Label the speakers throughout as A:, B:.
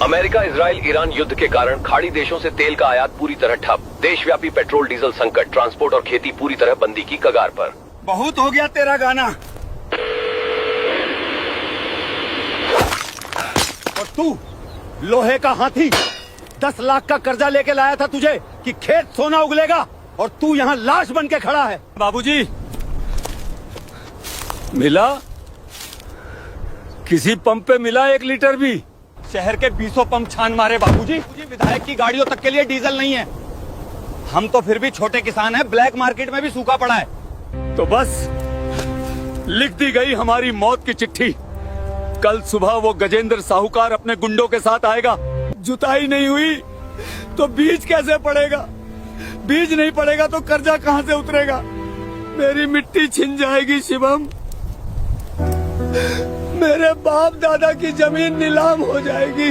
A: America Israel Iran युद्ध के कारण खाड़ी देशों से तेल का आयात पूरी तरह ठप। देशव्यापी पेट्रोल डीजल संकट, ट्रांसपोर्ट और खेती पूरी तरह बंदी की कगार पर।
B: बहुत हो गया तेरा गाना। और तू लोहे का हाथी 10 लाख का कर्जा लेके लाया था तुझे कि खेत सोना उगलेगा, और तू यहाँ लाश बन के खड़ा है।
C: बाबूजी, मिला? किसी पंप पे मिला 1 लीटर भी?
B: शहर के 20 पंप छान मारे बाबूजी। विधायक की गाड़ियों तक के लिए डीजल नहीं है। हम तो फिर भी छोटे किसान हैं, ब्लैक मार्केट में भी सूखा पड़ा है।
C: तो बस लिख दी गई हमारी मौत की चिट्ठी। कल सुबह वो गजेंद्र साहूकार अपने गुंडों के साथ आएगा। जुताई नहीं हुई तो बीज कैसे पड़ेगा? बीज नहीं पड़ेगा तो कर्जा कहाँ से उतरेगा? मेरी मिट्टी छिन जाएगी शिवम। मेरे बाप दादा की जमीन नीलाम हो जाएगी।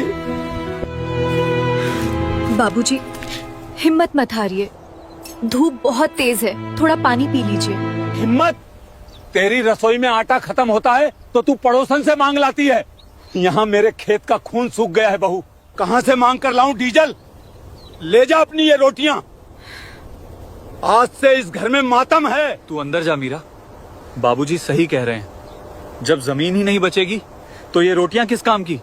D: बाबूजी, हिम्मत मत हारिए। धूप बहुत तेज है, थोड़ा पानी पी लीजिए।
B: हिम्मत? तेरी रसोई में आटा खत्म होता है तो तू पड़ोसन से मांग लाती है। यहाँ मेरे खेत का खून सूख गया है बहू, कहाँ से मांग कर लाऊं डीजल? ले जा अपनी ये रोटियां। आज से इस घर में मातम है।
C: तू अंदर जा मीरा, बाबूजी सही कह रहे हैं। जब जमीन ही नहीं बचेगी तो ये रोटियां किस काम की?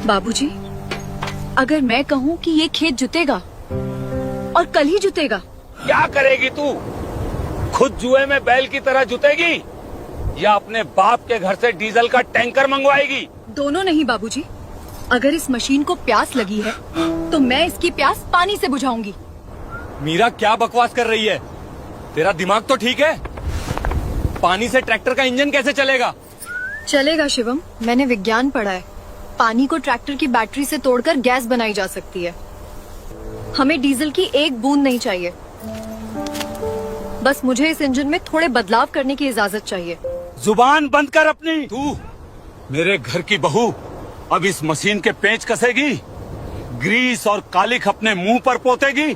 D: बाबूजी, अगर मैं कहूँ कि ये खेत जुतेगा और कल ही जुतेगा,
B: क्या करेगी तू? खुद जुए में बैल की तरह जुतेगी या अपने बाप के घर से डीजल का टैंकर मंगवाएगी?
D: दोनों नहीं बाबूजी। अगर इस मशीन को प्यास लगी है तो मैं इसकी प्यास पानी से बुझाऊंगी।
C: मीरा, क्या बकवास कर रही है? तेरा दिमाग तो ठीक है? पानी से ट्रैक्टर का इंजन कैसे चलेगा?
D: चलेगा शिवम, मैंने विज्ञान पढ़ा है। पानी को ट्रैक्टर की बैटरी से तोड़कर गैस बनाई जा सकती है। हमें डीजल की एक बूंद नहीं चाहिए। बस मुझे इस इंजन में थोड़े बदलाव करने की इजाजत चाहिए।
B: जुबान बंद कर अपनी। तू मेरे घर की बहू अब इस मशीन के पेंच कसेगी, ग्रीस और कालिख अपने मुंह पर पोतेगी।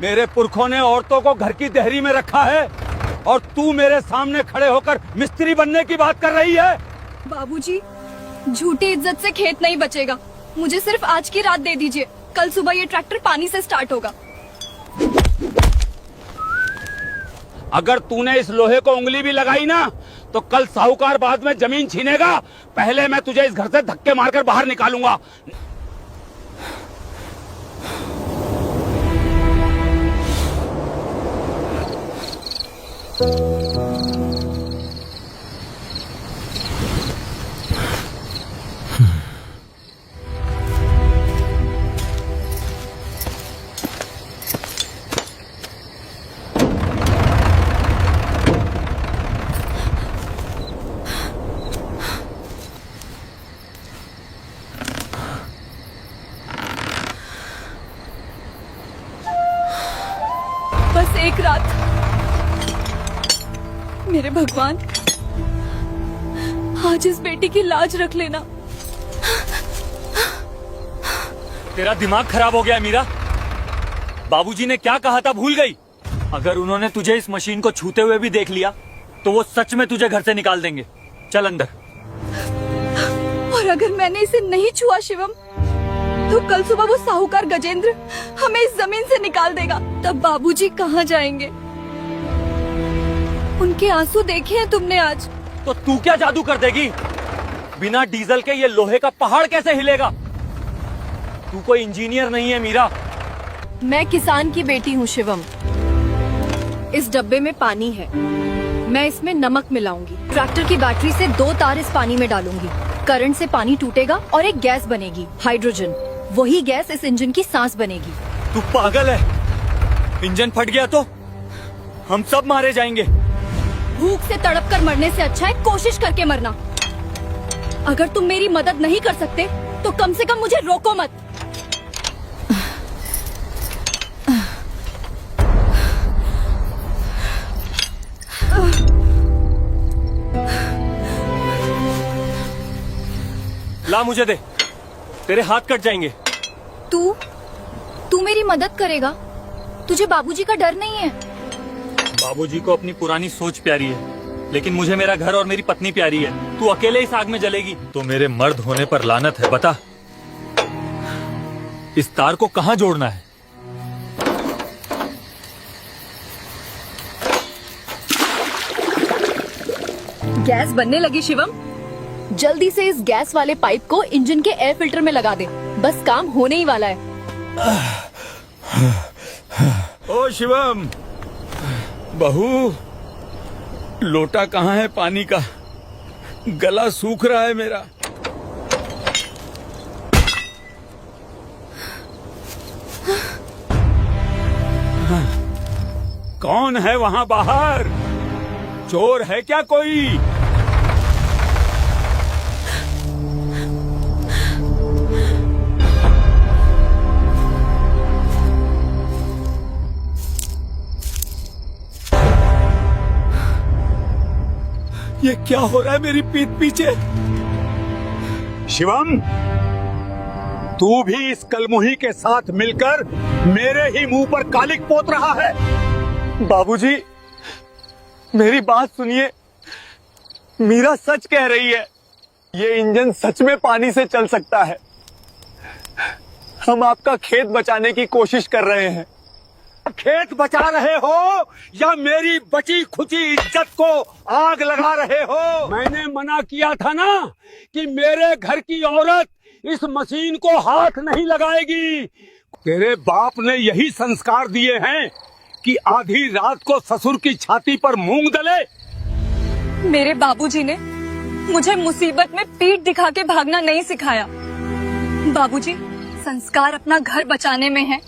B: मेरे पुरखों ने औरतों को घर की देहरी में रखा है और तू मेरे सामने खड़े होकर मिस्त्री बनने की बात कर रही है।
D: बाबूजी, झूठी इज्जत से खेत नहीं बचेगा। मुझे सिर्फ आज की रात दे दीजिए, कल सुबह ये ट्रैक्टर पानी से स्टार्ट होगा।
B: अगर तूने इस लोहे को उंगली भी लगाई ना तो कल साहूकार बाद में जमीन छीनेगा। पहले मैं तुझे इस घर से धक्के मारकर बाहर निकालूंगा।
D: बस एक रात। मेरे भगवान, आज इस बेटी की लाज रख लेना।
C: तेरा दिमाग खराब हो गया है मीरा। बाबूजी ने क्या कहा था भूल गई? अगर उन्होंने तुझे इस मशीन को छूते हुए भी देख लिया तो वो सच में तुझे घर से निकाल देंगे। चल अंदर।
D: और अगर मैंने इसे नहीं छुआ शिवम, तो कल सुबह वो साहूकार गजेंद्र हमें इस जमीन से निकाल देगा। तब बाबूजी कहाँ जाएंगे? उनके आंसू देखे हैं तुमने आज?
C: तो तू क्या जादू कर देगी? बिना डीजल के ये लोहे का पहाड़ कैसे हिलेगा? तू कोई इंजीनियर नहीं है मीरा।
D: मैं किसान की बेटी हूँ शिवम। इस डब्बे में पानी है, मैं इसमें नमक मिलाऊंगी। ट्रैक्टर की बैटरी से 2 तार इस पानी में डालूंगी। करंट से पानी टूटेगा और एक गैस बनेगी, हाइड्रोजन। वही गैस इस इंजन की सांस बनेगी।
C: तू पागल है? इंजन फट गया तो हम सब मारे जाएंगे।
D: भूख से तड़प कर मरने से अच्छा है कोशिश करके मरना। अगर तुम मेरी मदद नहीं कर सकते तो कम से कम मुझे रोको मत।
C: ला मुझे दे, तेरे हाथ कट जाएंगे।
D: तू मेरी मदद करेगा? तुझे बाबूजी का डर नहीं है?
C: बाबूजी को अपनी पुरानी सोच प्यारी है, लेकिन मुझे मेरा घर और मेरी पत्नी प्यारी है। तू अकेले इस आग में जलेगी तो मेरे मर्द होने पर लानत है। बता, इस तार को कहाँ जोड़ना है?
D: गैस बनने लगी शिवम। जल्दी से इस गैस वाले पाइप को इंजन के एयर फिल्टर में लगा दे। बस काम होने ही वाला है।
C: ओ शिवम, बहू, लोटा कहाँ है पानी का? गला सूख रहा है मेरा। कौन है वहाँ बाहर? चोर है क्या कोई? ये क्या हो रहा है मेरी पीठ पीछे?
B: शिवम, तू भी इस कलमुही के साथ मिलकर मेरे ही मुंह पर कालिक पोत रहा है।
C: बाबूजी, मेरी बात सुनिए। मीरा सच कह रही है। ये इंजन सच में पानी से चल सकता है। हम आपका खेत बचाने की कोशिश कर रहे हैं।
B: खेत बचा रहे हो या मेरी बची खुची इज्जत को आग लगा रहे हो? मैंने मना किया था ना कि मेरे घर की औरत इस मशीन को हाथ नहीं लगाएगी। तेरे बाप ने यही संस्कार दिए हैं कि आधी रात को ससुर की छाती पर मूंग दले।
E: मेरे बाबूजी ने मुझे मुसीबत में पीठ दिखा के भागना नहीं सिखाया। बाबूजी, संस्कार अपना घर बचाने में है,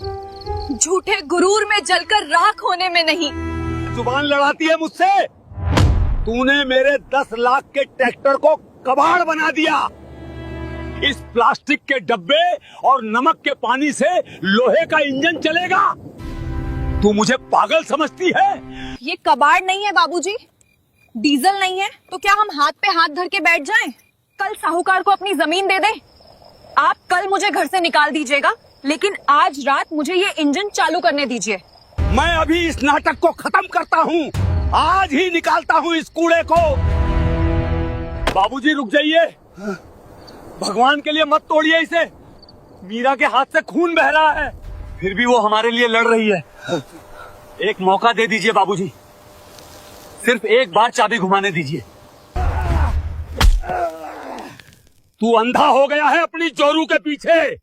E: झूठे गुरूर में जलकर राख होने में नहीं।
B: जुबान लड़ाती है मुझसे? तूने मेरे 10 लाख के ट्रैक्टर को कबाड़ बना दिया। इस प्लास्टिक के डब्बे और नमक के पानी से लोहे का इंजन चलेगा? तू मुझे पागल समझती है?
E: ये कबाड़ नहीं है बाबूजी, डीजल नहीं है तो क्या हम हाथ पे हाथ धर के बैठ जाएं? कल साहूकार को अपनी जमीन दे दे। आप कल मुझे घर से निकाल दीजिएगा, लेकिन आज रात मुझे ये इंजन चालू करने दीजिए।
B: मैं अभी इस नाटक को खत्म करता हूँ। आज ही निकालता हूँ इस कूड़े को। बाबूजी रुक जाइए। भगवान के लिए मत तोड़िए इसे। मीरा के हाथ से खून बह रहा है, फिर भी वो हमारे लिए लड़ रही है। एक मौका दे दीजिए बाबूजी, सिर्फ एक बार चाबी घुमाने दीजिए। तू अंधा हो गया है अपनी जोरू के पीछे।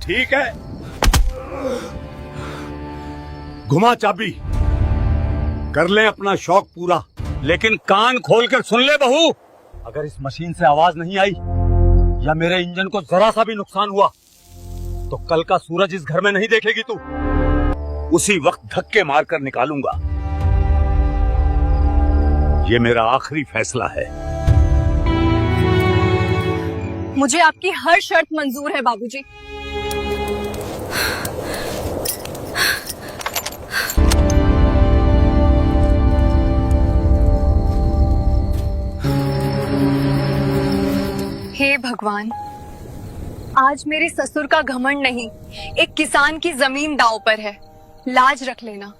B: ठीक है, घुमा चाबी, कर ले अपना शौक पूरा। लेकिन कान खोल कर सुन ले बहू, अगर इस मशीन से आवाज नहीं आई या मेरे इंजन को जरा सा भी नुकसान हुआ तो कल का सूरज इस घर में नहीं देखेगी तू। उसी वक्त धक्के मारकर निकालूंगा। ये मेरा आखिरी फैसला है।
E: मुझे आपकी हर शर्त मंजूर है बाबूजी। हे भगवान, आज मेरे ससुर का घमंड नहीं, एक किसान की जमीन दांव पर है। लाज रख लेना।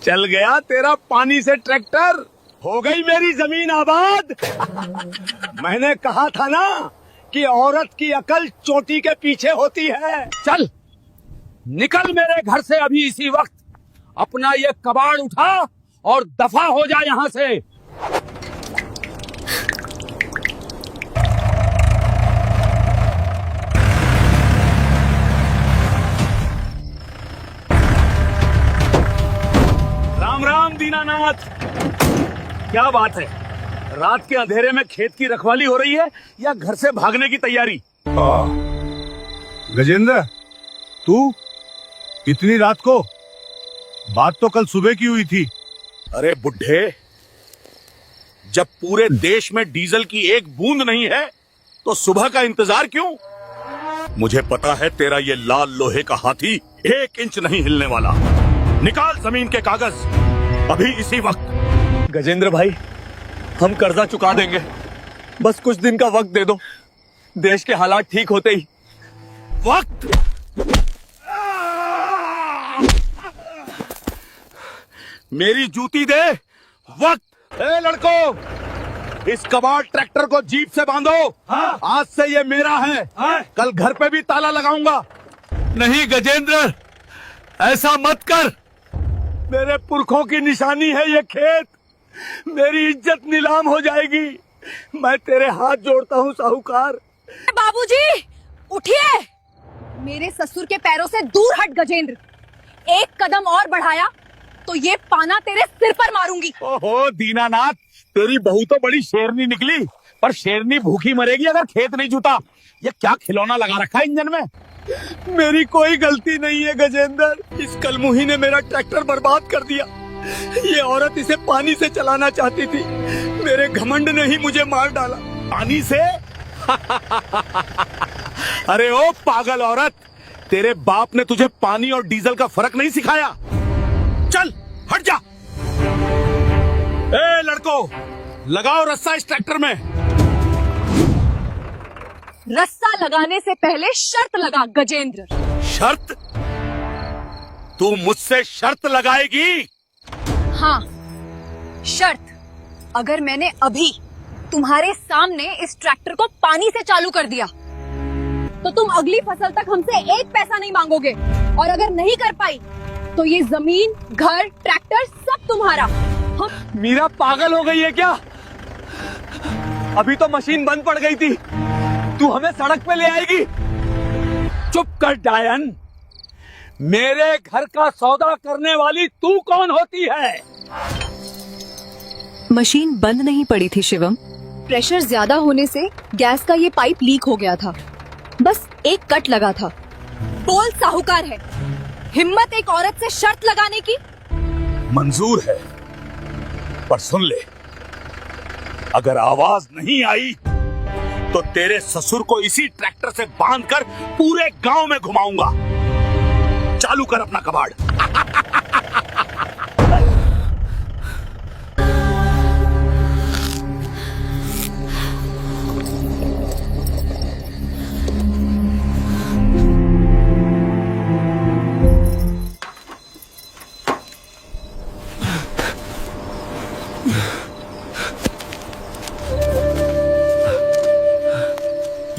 B: चल गया तेरा पानी से ट्रैक्टर, हो गई मेरी जमीन आबाद। मैंने कहा था ना कि औरत की अकल चोटी के पीछे होती है। चल निकल मेरे घर से अभी इसी वक्त। अपना ये कबाड़ उठा और दफा हो जा यहाँ से। राम राम दीनानाथ। क्या बात है, रात के अंधेरे में खेत की रखवाली हो रही है या घर से भागने की तैयारी?
F: गजेंद्र, तू इतनी रात को? बात तो कल सुबह की हुई थी।
B: अरे बुड्ढे, जब पूरे देश में डीजल की एक बूंद नहीं है तो सुबह का इंतजार क्यों? मुझे पता है तेरा ये लाल लोहे का हाथी 1 इंच नहीं हिलने वाला। निकाल जमीन के कागज अभी इसी वक्त।
C: गजेंद्र भाई, हम कर्जा चुका देंगे, बस कुछ दिन का वक्त दे दो। देश के हालात ठीक होते ही।
B: वक्त? मेरी जूती दे। वक्त? ए लड़को, इस कबाड़ ट्रैक्टर को जीप से बांधो। आज से ये मेरा है। कल घर पे भी ताला लगाऊंगा।
C: नहीं गजेंद्र, ऐसा मत कर।
B: मेरे पुरखों की निशानी है ये खेत। मेरी इज्जत नीलाम हो जाएगी। मैं तेरे हाथ जोड़ता हूँ साहूकार।
E: बाबूजी उठिए। मेरे ससुर के पैरों से दूर हट गजेंद्र। एक कदम और बढ़ाया तो ये पाना तेरे सिर पर मारूंगी।
B: ओहो दीनानाथ, तेरी बहू तो बड़ी शेरनी निकली, पर शेरनी भूखी मरेगी अगर खेत नहीं जुटा। ये क्या खिलौना लगा रखा है इंजन में?
C: मेरी कोई गलती नहीं है गजेंद्र। इस कलमुही ने मेरा ट्रैक्टर बर्बाद कर दिया। ये औरत इसे पानी से चलाना चाहती थी। मेरे घमंड ने ही मुझे मार डाला।
B: पानी से? अरे ओ पागल औरत, तेरे बाप ने तुझे पानी और डीजल का फर्क नहीं सिखाया। चल हट जा। ए लड़को, लगाओ रस्सा इस ट्रैक्टर में।
E: रस्सा लगाने से पहले शर्त लगा गजेंद्र।
B: शर्त? तू मुझसे शर्त लगाएगी?
E: हाँ, शर्त। अगर मैंने अभी तुम्हारे सामने इस ट्रैक्टर को पानी से चालू कर दिया तो तुम अगली फसल तक हमसे एक पैसा नहीं मांगोगे। और अगर नहीं कर पाई तो ये जमीन, घर, ट्रैक्टर सब तुम्हारा।
C: मीरा पागल हो गई है क्या? अभी तो मशीन बंद पड़ गई थी। तू हमें सड़क पे ले आएगी?
B: चुप कर डायन। मेरे घर का सौदा करने वाली तू कौन होती है?
D: मशीन बंद नहीं पड़ी थी शिवम। प्रेशर ज्यादा होने से गैस का ये पाइप लीक हो गया था। बस एक कट लगा था।
E: बोल साहूकार है, हिम्मत एक औरत से शर्त लगाने की?
B: मंजूर है, पर सुन ले, अगर आवाज नहीं आई तो तेरे ससुर को इसी ट्रैक्टर से बांधकर पूरे गांव में घुमाऊंगा। चालू कर अपना कबाड़।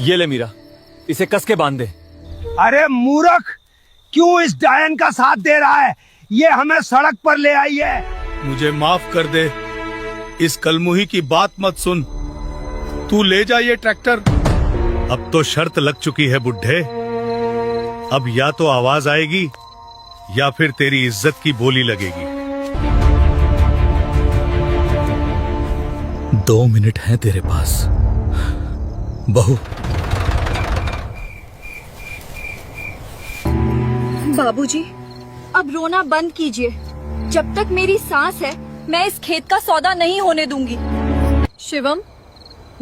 C: ये ले मीरा, इसे कस के बांध दे।
F: अरे मूर्ख, क्यों इस डायन का साथ दे रहा है? ये हमें सड़क पर ले आई है।
G: मुझे माफ कर दे, इस कलमुही की बात मत सुन। तू ले जा ये ट्रैक्टर। अब तो शर्त लग चुकी है बुड्ढे। अब या तो आवाज आएगी या फिर तेरी इज्जत की बोली लगेगी।
C: 2 मिनट हैं तेरे पास बहू।
D: बाबूजी, अब रोना बंद कीजिए। जब तक मेरी सांस है मैं इस खेत का सौदा नहीं होने दूंगी। शिवम,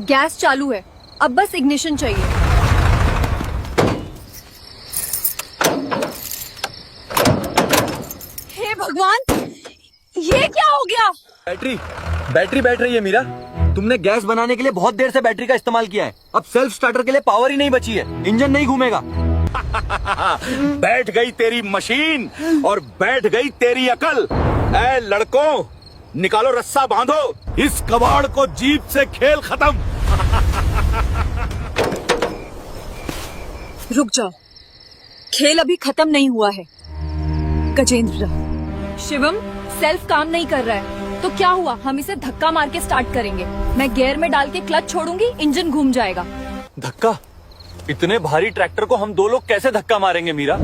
D: गैस चालू है, अब बस इग्निशन चाहिए।
E: हे भगवान, ये क्या हो गया?
C: बैटरी बैठ रही है मीरा। तुमने गैस बनाने के लिए बहुत देर से बैटरी का इस्तेमाल किया है। अब सेल्फ स्टार्टर के लिए पावर ही नहीं बची है, इंजन नहीं घूमेगा।
B: बैठ गई तेरी मशीन और बैठ गई तेरी अकल। ऐ लड़कों, निकालो रस्सा, बांधो। इस कबाड़ को जीप से खेल खत्म।
E: रुक जाओ, खेल अभी खत्म नहीं हुआ है गजेंद्र।
D: शिवम, सेल्फ काम नहीं कर रहा है तो क्या हुआ? हम इसे धक्का मार के स्टार्ट करेंगे। मैं गियर में डाल के क्लच छोड़ूंगी, इंजन घूम जाएगा।
C: धक्का? इतने भारी ट्रैक्टर को हम 2 लोग कैसे धक्का मारेंगे मीरा?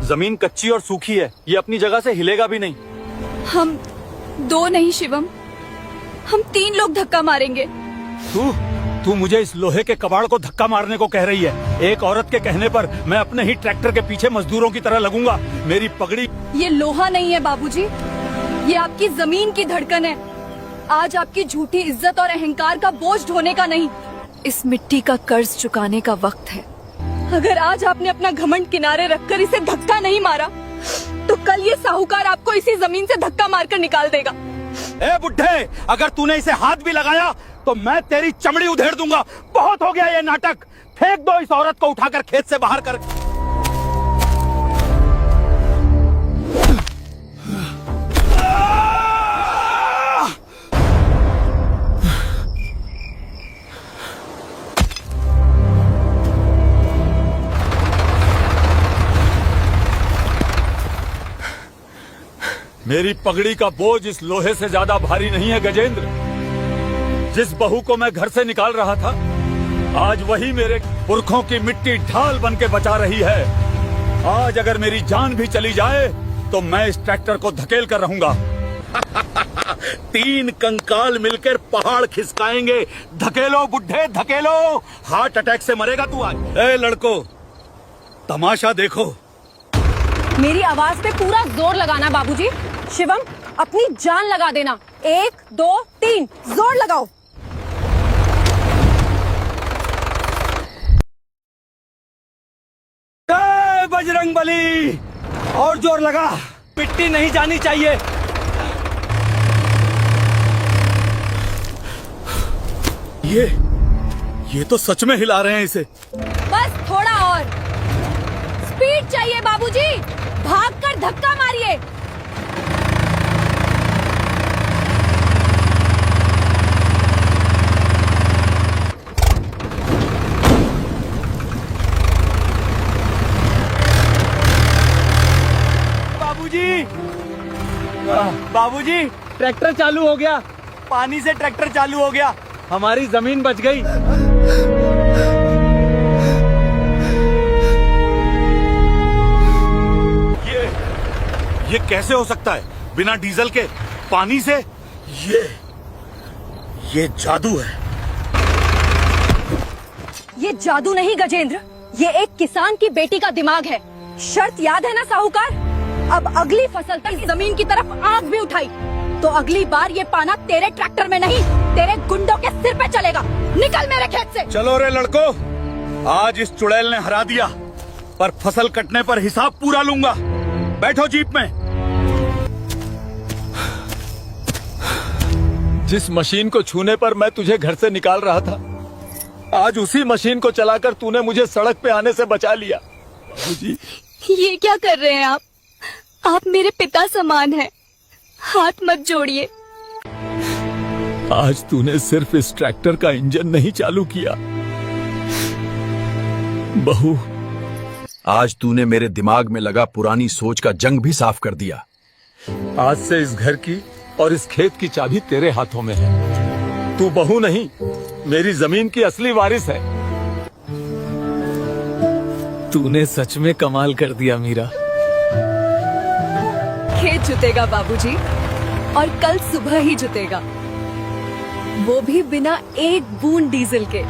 C: जमीन कच्ची और सूखी है, ये अपनी जगह से हिलेगा भी नहीं।
D: हम 2 नहीं शिवम, हम 3 लोग धक्का मारेंगे।
B: तू मुझे इस लोहे के कबाड़ को धक्का मारने को कह रही है? एक औरत के कहने पर मैं अपने ही ट्रैक्टर के पीछे मजदूरों की तरह लगूंगा। मेरी पगड़ी।
D: ये लोहा नहीं है बाबूजी, ये आपकी जमीन की धड़कन है। आज आपकी झूठी इज्जत और अहंकार का बोझ ढोने का नहीं, इस मिट्टी का कर्ज चुकाने का वक्त है। अगर आज आपने अपना घमंड किनारे रखकर इसे धक्का नहीं मारा तो कल ये साहूकार आपको इसी जमीन से धक्का मारकर निकाल देगा।
B: ए बुड्ढे, अगर तूने इसे हाथ भी लगाया तो मैं तेरी चमड़ी उधेड़ दूंगा। बहुत हो गया ये नाटक। फेंक दो इस औरत को उठाकर खेत से बाहर कर। मेरी पगड़ी का बोझ इस लोहे से ज्यादा भारी नहीं है गजेंद्र। जिस बहू को मैं घर से निकाल रहा था, आज वही मेरे पुरखों की मिट्टी ढाल बन के बचा रही है। आज अगर मेरी जान भी चली जाए तो मैं इस ट्रैक्टर को धकेल कर रहूंगा। 3 कंकाल मिलकर पहाड़ खिसकाएंगे। धकेलो बुड्ढे धकेलो, हार्ट अटैक से मरेगा तू आज। ए लड़को, तमाशा देखो।
E: मेरी आवाज पे पूरा जोर लगाना बाबूजी। शिवम, अपनी जान लगा देना। 1 2 3 जोर लगाओ।
B: जय बजरंगबली। और जोर लगा, मिट्टी नहीं जानी चाहिए।
G: ये तो सच में हिला रहे हैं इसे।
E: बस थोड़ा और स्पीड चाहिए बाबूजी। भागकर धक्का मारिए।
B: बाबूजी, ट्रैक्टर चालू हो गया। पानी से ट्रैक्टर चालू हो गया। हमारी जमीन बच गई।
G: ये कैसे हो सकता है बिना डीजल के, पानी से? ये जादू है।
E: ये जादू नहीं गजेंद्र, ये एक किसान की बेटी का दिमाग है। शर्त याद है ना साहूकार? अब अगली फसल तक जमीन की तरफ आंख भी उठाई तो अगली बार ये पाना तेरे ट्रैक्टर में नहीं, तेरे गुंडों के सिर पे चलेगा। निकल मेरे खेत से।
G: चलो रे लड़को, आज इस चुड़ैल ने हरा दिया, पर फसल कटने पर हिसाब पूरा लूंगा। बैठो जीप में।
C: जिस मशीन को छूने पर मैं तुझे घर से निकाल रहा था, आज उसी मशीन को चलाकर तूने मुझे सड़क पे आने से बचा लिया। जी,
D: ये क्या कर रहे हैं आप? आप मेरे पिता समान हैं। हाथ मत जोड़िए।
C: आज तूने सिर्फ इस ट्रैक्टर का इंजन नहीं चालू किया, बहू,
A: आज तूने मेरे दिमाग में लगा पुरानी सोच का जंग भी साफ कर दिया।
C: आज से इस घर की और इस खेत की चाबी तेरे हाथों में है। तू बहू नहीं, मेरी जमीन की असली वारिस है। तूने सच में कमाल कर दिया मीरा।
D: खेत जुतेगा बाबूजी, और कल सुबह ही जुतेगा, वो भी बिना एक बूंद डीजल के।